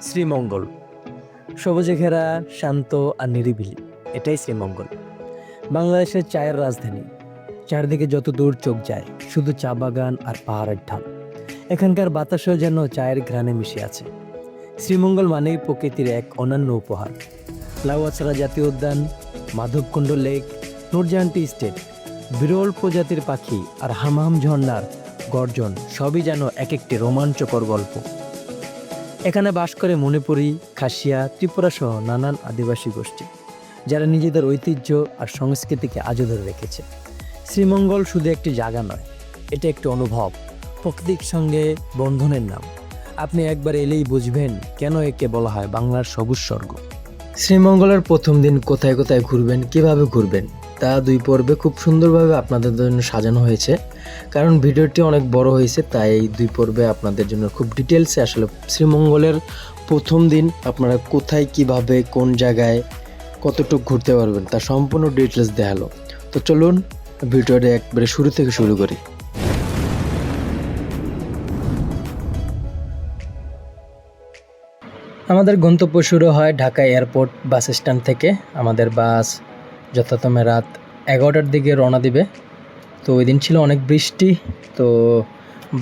শ্রীমঙ্গল সবুজে ঘেরা, শান্ত আর নিরিবিলি, এটাই শ্রীমঙ্গল। বাংলাদেশের চায়ের রাজধানী। চারদিকে যত দূর চোখ যায় শুধু চা বাগান আর পাহাড়ের ঢাল। এখানকার বাতাসও যেন চায়ের ঘ্রাণে মিশে আছে। শ্রীমঙ্গল মানেই প্রকৃতির এক অনন্য উপহার। লাউয়াছড়া জাতীয় উদ্যান, মাধবকুণ্ড লেক, নূরজাহান টি স্টেট, বিরল প্রজাতির পাখি আর হামহাম ঝর্ণার গর্জন সবই যেন এক একটি রোমাঞ্চকর গল্প। এখানে বাস করে মণিপুরী, খাসিয়া, ত্রিপুরা সহ নানান আদিবাসী গোষ্ঠী, যারা নিজেদের ঐতিহ্য আর সংস্কৃতিকে আজও ধরে রেখেছে। শ্রীমঙ্গল শুধু একটি জায়গা নয়, এটা একটি অনুভব, প্রকৃতির সঙ্গে বন্ধনের নাম। আপনি একবার এলেই বুঝবেন কেন একে বলা হয় বাংলার সবুজ স্বর্গ। শ্রীমঙ্গলের প্রথম দিন কোথায় কোথায় ঘুরবেন, কিভাবে ঘুরবেন, তা 2 পর্বে খুব সুন্দরভাবে আপনাদের জন্য সাজানো হয়েছে। কারণ ভিডিওটি অনেক বড় হয়েছে, তাই এই 2 পর্বে আপনাদের জন্য খুব ডিটেলসে আসলে শ্রীমঙ্গলের প্রথম দিন আপনারা কোথায়, কিভাবে, কোন জায়গায়, কতটুকু ঘুরতে পারবেন তা সম্পূর্ণ ডিটেলস দেখালো। তো চলুন ভিডিওটা একবারে শুরু থেকে শুরু করি। আমাদের গন্তব্য শুরু হয় ঢাকা এয়ারপোর্ট বাস স্ট্যান্ড থেকে। আমাদের বাস যথাক্রমে রাত 11টার দিকে রওনা দিবে। তো ওই দিন ছিল অনেক বৃষ্টি, তো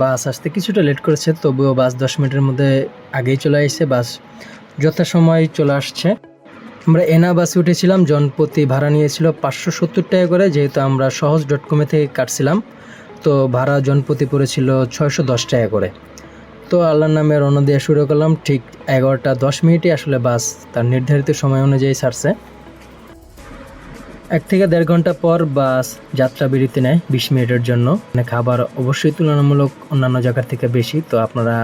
বাস আসতে কিছুটা লেট করেছে, তবুও বাস 10 মিনিটের মধ্যে আগেই চলে আসছে। বাস যথাসময় চলে আসছে। আমরা এনা বাসে উঠেছিলাম, জনপ্রতি ভাড়া নিয়েছিল 570 টাকা করে, যেহেতু আমরা সহজ.com থেকে কাটছিলাম, তো ভাড়া জনপ্রতি পড়েছিল 610 টাকা করে। তো আল্লাহর নামে রওনা দিয়ে শুরু করলাম। ঠিক 11টা 10 মিনিটে আসলে বাস তার নির্ধারিত সময় অনুযায়ী ছাড়ছে। 1 থেকে 1.5 ঘন্টা পর বাস যাত্রা বিরতি নেয় 20 মিনিটের জন্য। মানে খাবার অবশ্যই তুলনামূলক অন্যান্য জায়গার থেকে বেশি, তো আপনারা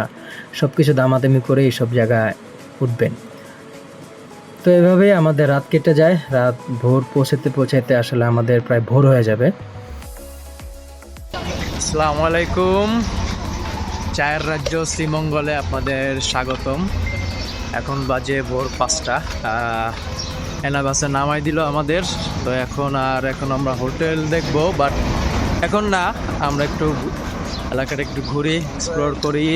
সব কিছু দামাদামি করে এইসব জায়গায় উঠবেন। তো এভাবেই আমাদের রাত কেটে যায়। রাত ভোর পৌঁছাতে আসলে আমাদের প্রায় ভোর হয়ে যাবে। আসসালামু আলাইকুম, চায়ের রাজ্য শ্রীমঙ্গলে আপনাদের স্বাগতম। এখন বাজে ভোর 5টা। এনা বাসে নামাই দিল আমাদের। তো এখন আমরা হোটেল দেখব, বাট এখন না, আমরা একটু এলাকাটা একটু ঘুরি, এক্সপ্লোর করি।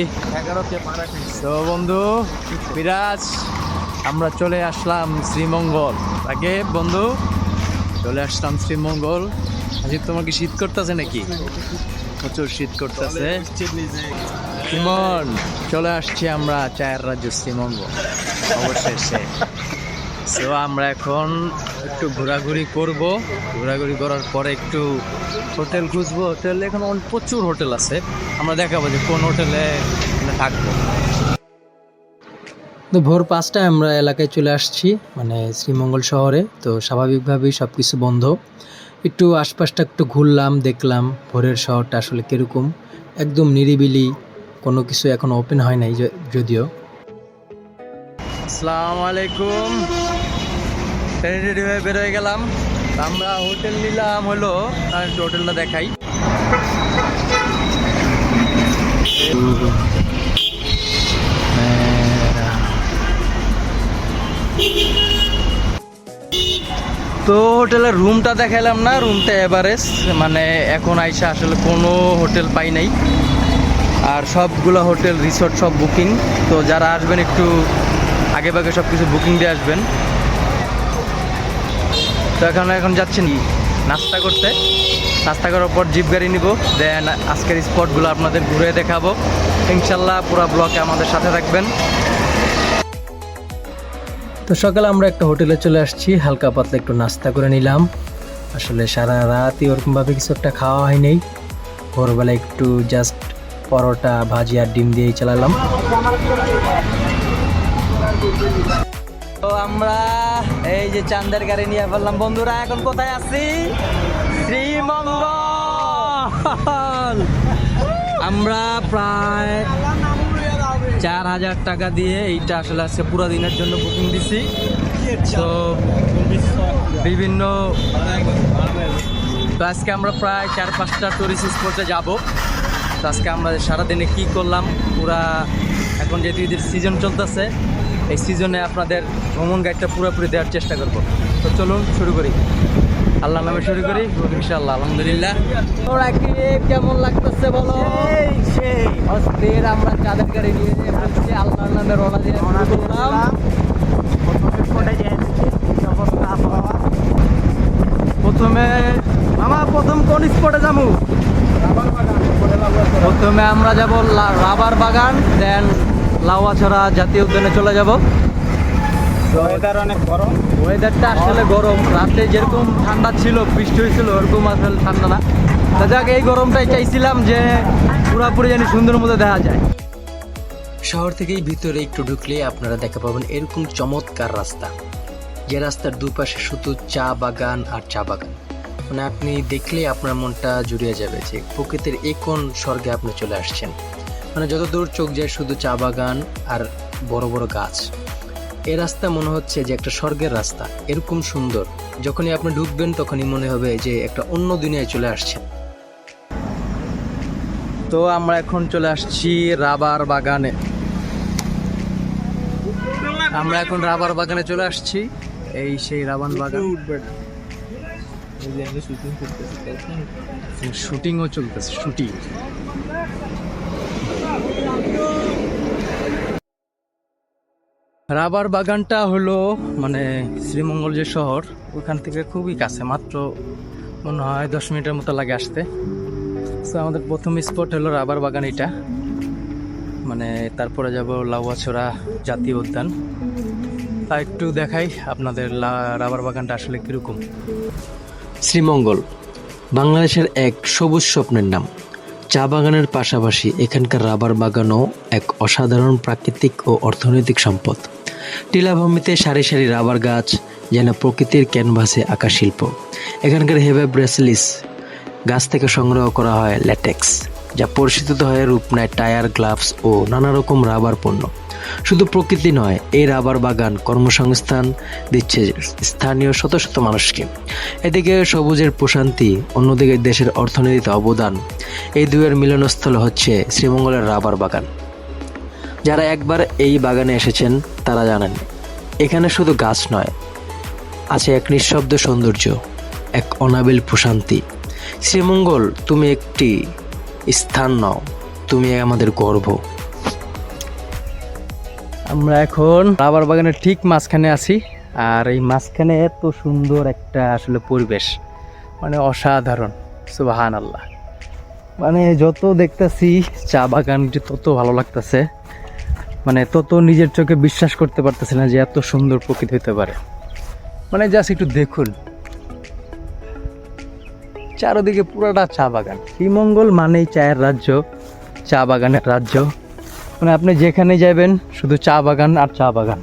তো বন্ধু বিরাজ, আমরা চলে আসলাম শ্রীমঙ্গল। আগে বন্ধু চলে আসলাম শ্রীমঙ্গল। আজকে তোমার কি শীত করতেছে নাকি? প্রচুর শীত করতেছে। চলে আসছি আমরা চায়ের রাজ্য শ্রীমঙ্গল অবশেষে। তো আমরা এখন একটু ঘোরাঘুরি করব। ঘোরাঘুরি করার পরে একটু হোটেল খুঁজবো। হোটেল এখানে প্রচুর হোটেল আছে, আমরা দেখাবো যে কোন হোটেলে থাকবো। তো ভোর 5টায় আমরা এলাকায় চলে আসছি, মানে শ্রীমঙ্গল শহরে। তো স্বাভাবিকভাবেই সব কিছু বন্ধ। একটু আশপাশটা একটু ঘুরলাম, দেখলাম ভোরের শহরটা আসলে কীরকম। একদম নিরিবিলি, কোনো কিছু এখন ওপেন হয় নাই যদিও। আসসালামু আলাইকুম, রেডি হয়ে বের হয়ে গেলাম। আমরা হোটেল নিলাম হলো, হোটেলটা দেখাই। তো হোটেলের রুমটা দেখাইলাম না, রুমটা এভারেজ, মানে এখন আইসা আসলে কোনো হোটেল পাই নাই। আর সবগুলো হোটেল রিসোর্ট সব বুকিং। তো যারা আসবেন একটু আগে ভাগে সব কিছু বুকিং দিয়ে আসবেন। তো এখন যাচ্ছেন নাস্তা করতে। নাস্তা করার পর জিপ গাড়ি নিব, দেন আজকের স্পটগুলো আপনাদের ঘুরে দেখাবো ইনশাল্লাহ। পুরো ব্লকে আমাদের সাথে থাকবেন। তো সকালে আমরা একটা হোটেলে চলে আসছি, হালকা পাতলা একটু নাস্তা করে নিলাম। আসলে সারা রাতই ওরকমভাবে কিছু একটা খাওয়া হয়নি। ভোরবেলা একটু জাস্ট পরোটা, ভাজি আর ডিম দিয়েই চালালাম। তো আমরা এই যে চান্দের গাড়ি নিয়ে ফেললাম বন্ধুরা। এখন কোথায় আছি? শ্রীমঙ্গল। আমরা প্রায় 4000 টাকা দিয়ে এইটা আসলে আজকে পুরো দিনের জন্য বুকিং দিছি। তো বিভিন্ন তো আজকে আমরা প্রায় 4-5টা টুরিস্ট স্পটে যাব। তো আজকে আমরা সারাদিনে কি করলাম পুরা, এখন যেহেতু ঈদের সিজন চলতেছে, এই সিজনে আপনাদের ভ্রমণ গাইডটা পুরোপুরি দেওয়ার চেষ্টা করব। তো চলুন শুরু করি। আল্লাহ নামে শুরু করি ইনশাআল্লাহ। আলহামদুলিল্লাহ। ওরা কি কেমন লাগতেছে বলো? অস্থির। আমরা চাঁদের গাড়ি নিয়ে বলছি আল্লাহর নামে রওনা দিয়ে করলাম। প্রথমে প্রথম কোন স্পটে যাবো? প্রথমে আমরা যাব রাবার বাগান, দেন লাউয়াছড়া জাতীয় উদ্যানে চলে যাব। ওয়েদার অনেক গরম। ওয়েদারটা আসলে গরম, রাতে যেরকম ঠান্ডা ছিল, বৃষ্টি হয়েছিল, ওরকম আসলে ঠান্ডা না। তা যাক, এই গরমটাই চাইছিলাম যে পুরোপুরি যেন সুন্দর মতো দেখা যায়। শহর থেকেই ভিতরে একটু ঢুকলে আপনারা দেখা পাবেন এরকম চমৎকার রাস্তা, যে রাস্তার দুপাশে শুধু চা বাগান আর চা বাগান। মানে আপনি দেখলে আপনার মনটা জুড়িয়ে যাবে যে প্রকৃতির এই কোন স্বর্গে আপনি চলে আসছেন। মানে যত দূর চোখ যায় শুধু চা বাগান আর বড় বড় গাছ। এই রাস্তা মনে হচ্ছে যে একটা স্বর্গের রাস্তা, এরকম সুন্দর। যখনই আপনি ঢুকবেন তখনই মনে হবে যে একটা অন্য দুনিয়ায় চলে আসছেন। তো আমরা এখন চলে আসছি রাবার বাগানে। আমরা এখন রাবার বাগানে চলে আসছি। এই সেই রাবার বাগান, শুটিংও চলতেছে। শুটিং রাবার বাগানটা হলো মানে শ্রীমঙ্গল যে শহর, ওখান থেকে খুবই কাছে, মাত্র মনে হয় 10 মিনিটের মতো লাগে আসতে। তো আমাদের প্রথম স্পট হলো রাবার বাগান এটা। মানে তারপরে যাব লাউয়াছড়া জাতীয় উদ্যান। তা একটু দেখাই আপনাদের রাবার বাগানটা আসলে কীরকম। শ্রীমঙ্গল বাংলাদেশের এক সবুজ স্বপ্নের নাম। চা বাগানের পাশাপাশি এখানকার রাবার বাগানও এক অসাধারণ প্রাকৃতিক ও অর্থনৈতিক সম্পদ। টিলাভূমিতে সারি সারি রাবার গাছ যেন প্রকৃতির ক্যানভাসে আঁকা শিল্প। এখানকার হেভে ব্রেসলিস গাছ থেকে সংগ্রহ করা হয় ল্যাটেক্স, যা পরিশোধিত হয়ে রূপ নেয় টায়ার, গ্লাভস ও নানা রকম রাবার পণ্য। শুধু প্রকৃতি নয়, এই রাবার বাগান কর্মসংস্থান দিচ্ছে স্থানীয় শত শত মানুষকে। এদিকে সবুজের প্রশান্তি, অন্যদিকে দেশের অর্থনীতিতে অবদান। এই দুয়ের মিলনস্থল হচ্ছে শ্রীমঙ্গলের রাবার বাগান। যারা একবার এই বাগানে এসেছেন তারা জানেন, এখানে শুধু গাছ নয়, আছে এক নিঃশব্দ সৌন্দর্য, এক অনাবিল প্রশান্তি। শ্রীমঙ্গল, তুমি একটি স্থান নও, তুমি আমাদের গর্ব। আমরা এখন রাবার বাগানের ঠিক মাঝখানে আছি, আর এই মাঝখানে এত সুন্দর একটা আসলে পরিবেশ, মানে অসাধারণ। সুবহানাল্লাহ। মানে যত দেখতেছি চা বাগানটি তত ভালো লাগতেছে, মানে তত নিজের চোখে বিশ্বাস করতে পারতেছি না যে এত সুন্দর প্রকৃতি হতে পারে। মানে জাস্ট একটু দেখুন, চারদিকে পুরোটা চা বাগান। শ্রীমঙ্গল মানেই চায়ের রাজ্য, চা বাগানের রাজ্য। মানে আপনি যেখানে যাবেন শুধু চা বাগান আর চা বাগান।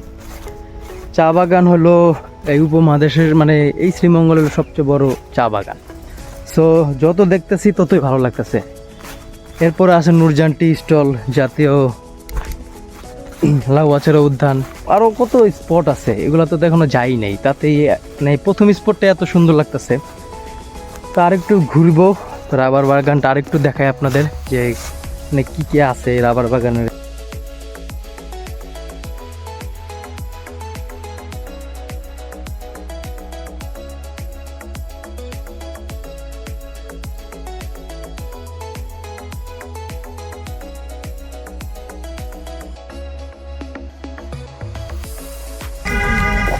চা বাগান হলো এই উপমহাদেশের, মানে এই শ্রীমঙ্গলের সবচেয়ে বড় চা বাগান। সো যত দেখতেছি ততই ভালো লাগতেছে। এরপরে আছে নূরজাহান টি স্টল, জাতীয় লাউয়াছড়া উদ্যান, আরও কত স্পট আছে, এগুলো তো এখনো যাই নাই। তাতেই মানে প্রথম স্পটটা এত সুন্দর লাগতেছে। তো আরেকটু ঘুরবো, রাবার বাগানটা আরেকটু দেখাই আপনাদের যে মানে কী কী আছে রাবার বাগানের।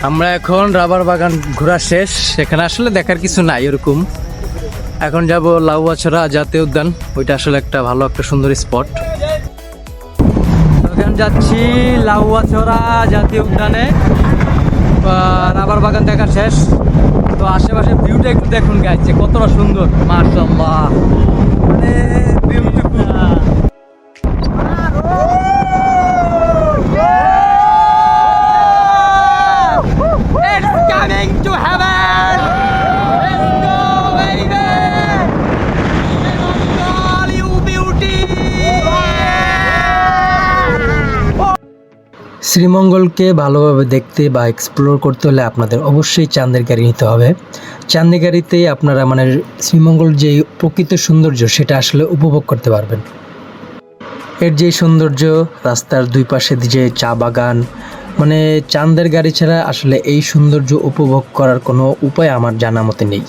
আমরা এখন রাবার বাগান ঘোরা শেষ, সেখানে আসলে দেখার কিছু নাই এরকম। এখন যাব লাউয়াছড়া জাতীয় উদ্যান, ওইটা আসলে একটা ভালো একটা সুন্দর স্পট। এখন যাচ্ছি লাউয়াছড়া জাতীয় উদ্যানে। রাবার বাগান দেখা শেষ, তো আশেপাশের ভিউটা একটু দেখুন গাইজ, কতটা সুন্দর, মাশাআল্লাহ, মানে beautiful. To heaven! Let's go, baby! All you beauty! শ্রীমঙ্গলকে ভালোভাবে দেখতে বা এক্সপ্লোর করতে হলে আপনাদের অবশ্যই চাঁদের গাড়ি নিতে হবে। চাঁদের গাড়িতেই আপনারা মানে শ্রীমঙ্গল যে প্রকৃত সৌন্দর্য সেটা আসলে উপভোগ করতে পারবেন। এর যে সৌন্দর্য, রাস্তার দুই পাশে যে চা বাগান, মানে চাঁদের গাড়ি ছাড়া আসলে এই সৌন্দর্য উপভোগ করার কোনো উপায় আমার জানা মতে নেই।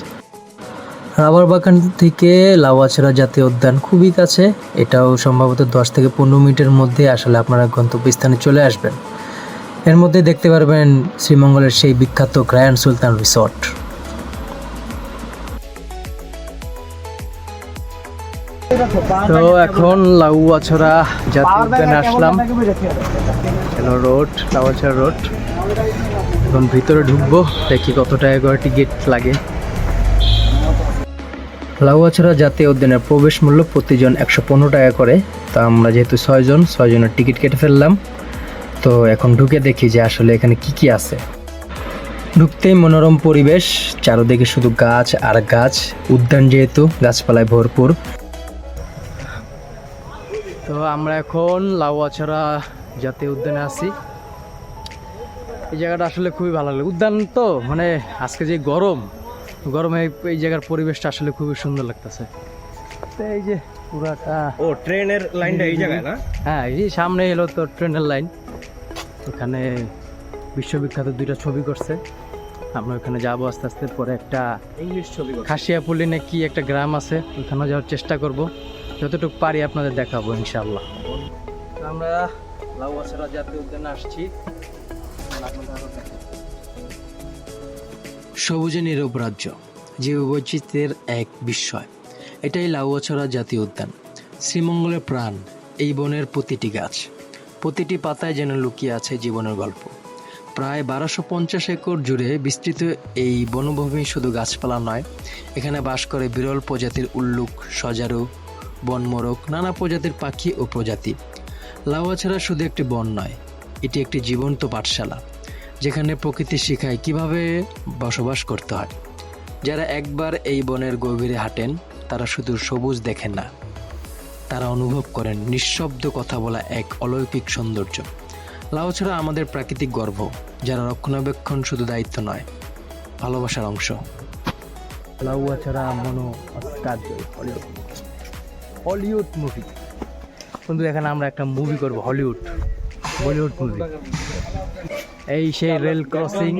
রাবার বাগান থেকে লাউয়াছড়া জাতীয় উদ্যান খুবই কাছে, এটাও সম্ভবত 10 থেকে 15 মিনিটের মধ্যে আসলে আপনারা গন্তব্যস্থানে চলে আসবেন। এর মধ্যে দেখতে পারবেন শ্রীমঙ্গলের সেই বিখ্যাত গ্র্যান্ড সুলতান রিসর্ট। তো এখন লাউয়াছড়া জাতীয় উদ্যানে আসলাম, রোড লাউয়াছড়া রোড। এখন ভিতরে ঢুকবো, দেখি কত টাকা করে টিকিট লাগে। লাউয়াছড়া জাতীয় উদ্যানের প্রবেশ মূল্য প্রতিজন 115 টাকা করে। তো আমরা যেহেতু 6 জনের টিকিট কেটে ফেললাম। তো এখন ঢুকে দেখি যে আসলে এখানে কি কি আছে। ঢুকতেই মনোরম পরিবেশ, চারদিকে শুধু গাছ আর গাছ, উদ্যান যেহেতু গাছপালায় ভরপুর। তো আমরা এখন লাউয়াছড়া জাতীয় উদ্যানে আছি। এই জায়গাটা আসলে খুবই ভালো লাগে, উদ্যান তো মানে আজকে যে গরমে এই জায়গার পরিবেশটা আসলে খুবই সুন্দর লাগতেছে। এই যে পুরাটা ট্রেনের লাইনটা এই জায়গায় না? হ্যাঁ, এই সামনে এলো তো ট্রেনের লাইন। এখানে বিশ্ববিখ্যাত 2টা ছবি করছে। আমরা ওখানে যাবো আস্তে আস্তে। পরে একটা ইংলিশ ছবি। খাসিয়াপল্লী না কি একটা গ্রাম আছে, ওখানে যাওয়ার চেষ্টা করব, যতটুকু পারি আপনাদের দেখাবো ইনশাআল্লাহ। আমরা লাউয়াছড়া জাতীয় উদ্যানে আসছি। সবুজে নীরব রাজ্য, জীববৈচিত্র্যের এক বিস্ময়, এটাই লাউয়াছড়া জাতীয় উদ্যান। শ্রীমঙ্গলের প্রাণ এই বনের প্রতিটি গাছ, প্রতিটি পাতায় যেন লুকিয়ে আছে জীবনের গল্প। প্রায় 1250 একর জুড়ে বিস্তৃত এই বনভূমি শুধু গাছপালা নয়, এখানে বাস করে বিরল প্রজাতির উল্লুক, সজারু, বনমোরগ, নানা প্রজাতির পাখি ও প্রজাতি। লাউয়াছড়া শুধু একটি বন নয়, এটি একটি জীবন্ত পাঠশালা, যেখানে প্রকৃতি শেখায় কিভাবে বসবাস করতে হয়। যারা একবার এই বনের গভীরে হাঁটেন তারা শুধু সবুজ দেখেন না, তারা অনুভব করেন নিঃশব্দ কথা বলা এক অলৌকিক সৌন্দর্য। লাউয়াছড়া আমাদের প্রাকৃতিক গর্ব, যারা রক্ষণাবেক্ষণ শুধু দায়িত্ব নয়, ভালোবাসার অংশ। Lawachara Hollywood movie. কিন্তু এখানে আমরা একটা মুভি করব, বলিউড মুভি। এই সেই রেল ক্রসিং,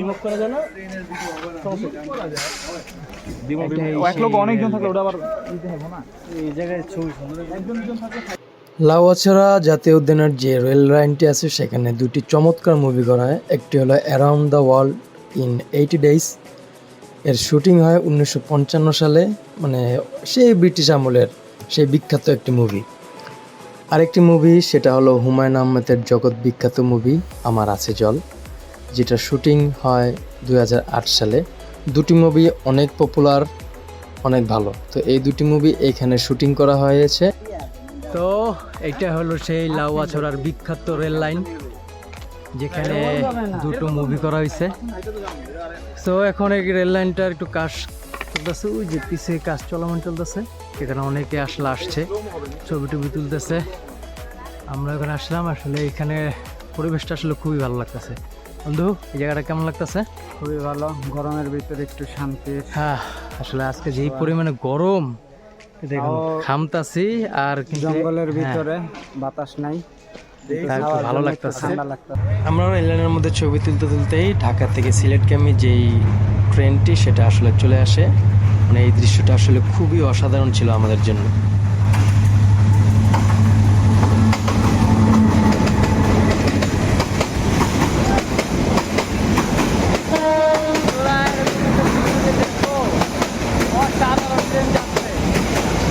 লাউয়াছড়া জাতীয় উদ্যানের যে রেল লাইনটি আছে সেখানে 2টি চমৎকার মুভি করা হয়। একটি হলো around the world in 80 days. এর শুটিং হয় 1955 সালে, মানে সেই ব্রিটিশ আমলের সেই বিখ্যাত একটি মুভি। আরেকটি মুভি সেটা হলো হুমায়ুন আহমেদের জগৎ বিখ্যাত মুভি আমার আছে জল, যেটা শুটিং হয় 2008 সালে। 2টি মুভি অনেক পপুলার, অনেক ভালো। তো এই 2টি মুভি এইখানে শুটিং করা হয়েছে। তো এইটা হলো সেই লাউয়াছড়ার বিখ্যাত রেল লাইন, যেখানে 2টো মুভি করা হয়েছে। তো এখন এই রেল লাইনটার একটু কাজ চলতেছে, ওই যে পিছিয়ে কাজ চলতেছে। এখানে অনেকে আসছে, ছবি টবি তুলতেছে। আমরা এখানে আসলাম, আসলে এখানে পরিবেশটা আসলে খুবই ভালো লাগতেছে। বন্ধু, এই জায়গাটা কেমন লাগতেছে? খুবই ভালো, গরমের ভিতরে একটু শান্তি। হ্যাঁ, আসলে আজকে যেই পরিমাণে গরম, দেখুন ঘামতাছি, আর কিন্তু জঙ্গলের ভিতরে বাতাস নাই, ভালো লাগতেছে। আমরা রেল লাইনের মধ্যে ছবি তুলতেই ঢাকা থেকে সিলেটগামী যেই ট্রেনটি সেটা আসলে চলে আসে। মানে এই দৃশ্যটা আসলে খুবই অসাধারণ ছিল আমাদের জন্য।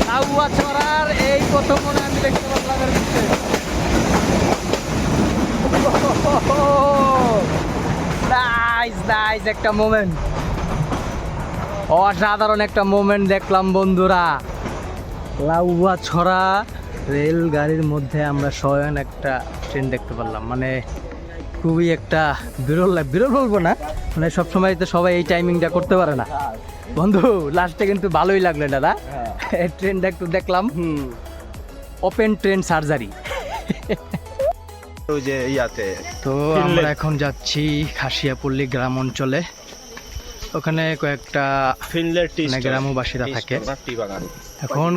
লাউয়াছড়ার এই প্রথম মনে আমি দেখতে পারলাম এর ভিতরে। নাইস একটা মোমেন্ট, অসাধারণ একটা মোমেন্ট দেখলাম বন্ধুরা। লাউয়াছড়া রেল গাড়ির মধ্যে আমরা স্বয়ং একটা ট্রেন দেখতে পারলাম, মানে খুবই একটা বিরল বলবো না, মানে সবসময় তো সবাই এই টাইমিংটা করতে পারে না। বন্ধু, লাস্টে কিন্তু ভালোই লাগলো দাদা, ট্রেনটা একটু দেখলাম, ওপেন ট্রেন সার্জারি। তো আমরা এখন যাচ্ছি খাসিয়াপল্লী গ্রাম অঞ্চলে, ওখানে কয়েকটা গ্রামবাসীরা থাকে। এখন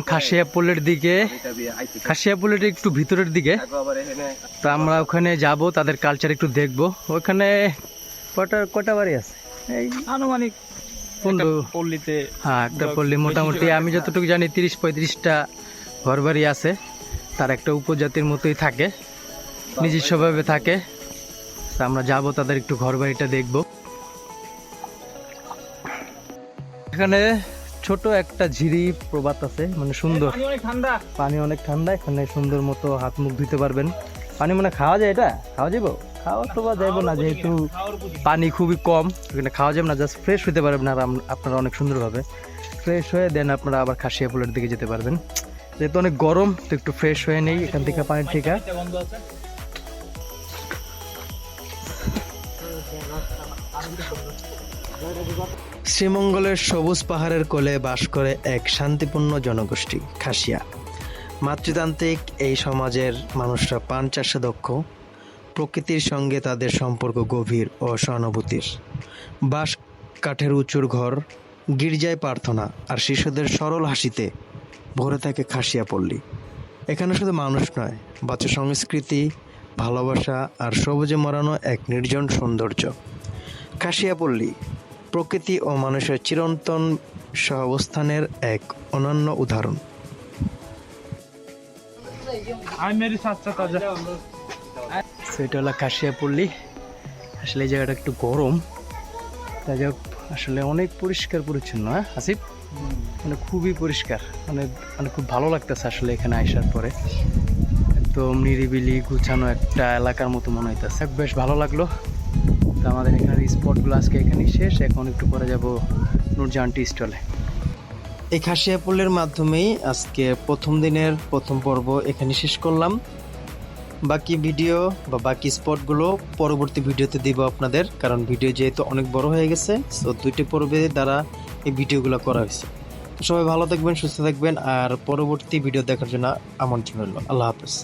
খাসিয়াপল্লীর একটু ভিতরের দিকে, তো আমরা ওখানে যাব, তাদের কালচার একটু দেখবো। ওখানে কটা বাড়ি আছে? এই আনুমানিক পল্লীতে হ্যাঁ একটা পল্লী মোটামুটি আমি যতটুকু জানি 30-35টা ঘরবাড়ি আছে, তার একটা উপজাতির মতোই থাকে, নিজস্বভাবে থাকে। তা আমরা যাবো তাদের একটু ঘরবাড়িটা দেখব। এখানে ছোট একটা ঝিরি প্রবাত আছে, মানে সুন্দর ঠান্ডা। পানি, অনেক ঠান্ডা। এখানে সুন্দর মতো হাত মুখ ধুতে পারবেন। পানি মানে খাওয়া যায়, এটা খাওয়া যাবো? খাওয়া তো বা যাইবো না, যেহেতু পানি খুবই কম, এখানে খাওয়া যাবে না। জাস্ট ফ্রেশ হতে পারবেন আর আপনারা অনেক সুন্দরভাবে ফ্রেশ হয়ে দেন আপনারা আবার খাসিয়া পোলের দিকে যেতে পারবেন। যেহেতু অনেক গরম, তো একটু ফ্রেশ হয়ে নেই এখান থেকে পানির থেকে। শ্রীমঙ্গলের সবুজ পাহাড়ের কোলে বাস করে এক শান্তিপূর্ণ জনগোষ্ঠী খাসিয়া। মাতৃতান্ত্রিক এই সমাজের মানুষরা পান চাষে দক্ষ, প্রকৃতির সঙ্গে তাদের সম্পর্ক গভীর ও সহানুভূতির। বাঁশ কাঠের উঁচুর ঘর, গির্জায় প্রার্থনা আর শিশুদের সরল হাসিতে ভরে থাকে খাসিয়া পল্লী। এখানে শুধু মানুষ নয়, বাচ্চা সংস্কৃতি, ভালোবাসা আর সবুজে মরানো এক নির্জন সৌন্দর্য। খাসিয়া পল্লী প্রকৃতি ও মানুষের চিরন্তন সহাবস্থানের এক অনন্য উদাহরণ। সেটা হলো খাসিয়া পল্লী। আসলে এই জায়গাটা একটু গরম, তাই যাক আসলে অনেক পরিষ্কার পরিচ্ছন্ন। হ্যাঁ আসিফ, মানে খুবই পরিষ্কার, মানে মানে খুব ভালো লাগতেছে আসলে এখানে আসার পরে। একদম নিরিবিলি গুছানো একটা এলাকার মতো মনে হইতেছে, বেশ ভালো লাগলো। তো আমাদের এখানে স্পটগুলো আজকে এখানেই শেষ। এখন একটু পরে যাব নূরজাহান টি স্টলে। এই খাসিয়া পল্লীর মাধ্যমেই আজকে প্রথম দিনের প্রথম পর্ব এখানে শেষ করলাম। বাকি ভিডিও বা বাকি স্পটগুলো পরবর্তী ভিডিওতে দিব আপনাদের, কারণ ভিডিও যেহেতু অনেক বড় হয়ে গেছে, সো 2টি পর্বের দ্বারা এই ভিডিওগুলো করা হয়েছে। তো সবাই ভালো থাকবেন, সুস্থ থাকবেন, আর পরবর্তী ভিডিও দেখার জন্য আমন্ত্রণ রইল। আল্লাহ হাফেজ।